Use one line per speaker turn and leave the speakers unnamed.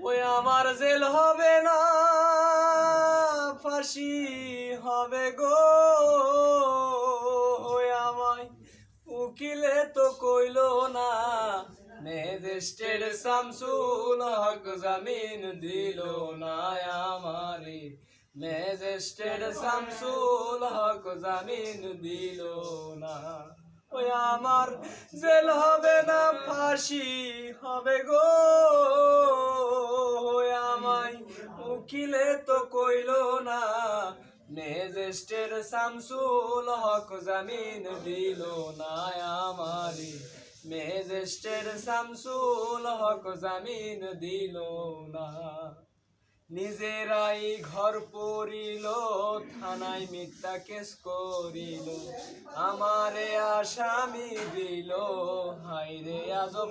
ওই আমার জেল হবে না, ফাঁসি হবে গো। ওই আমায় উকিলে তো কইলো না, ম্যাজিস্ট্রেট শামসুল হক জামিন দিল না আমারে। ম্যাজিস্ট্রেট শামসুল হক জামিন দিল না। ওই আমার জেল হবে না, ফাঁসি হবে গো। ওই আমায় উকিলে তো কইলো না, ম্যাজিস্ট্রেট শামসুল হক জামিন দিল না আমারে। ম্যাজিস্ট্রেট শামসুল হক জামিন দিল না। নিজেরাই ঘর পড়িল, থানায় মিথ্যা কেস করিল, আমারে আসামি দিল, হায়রে আজব।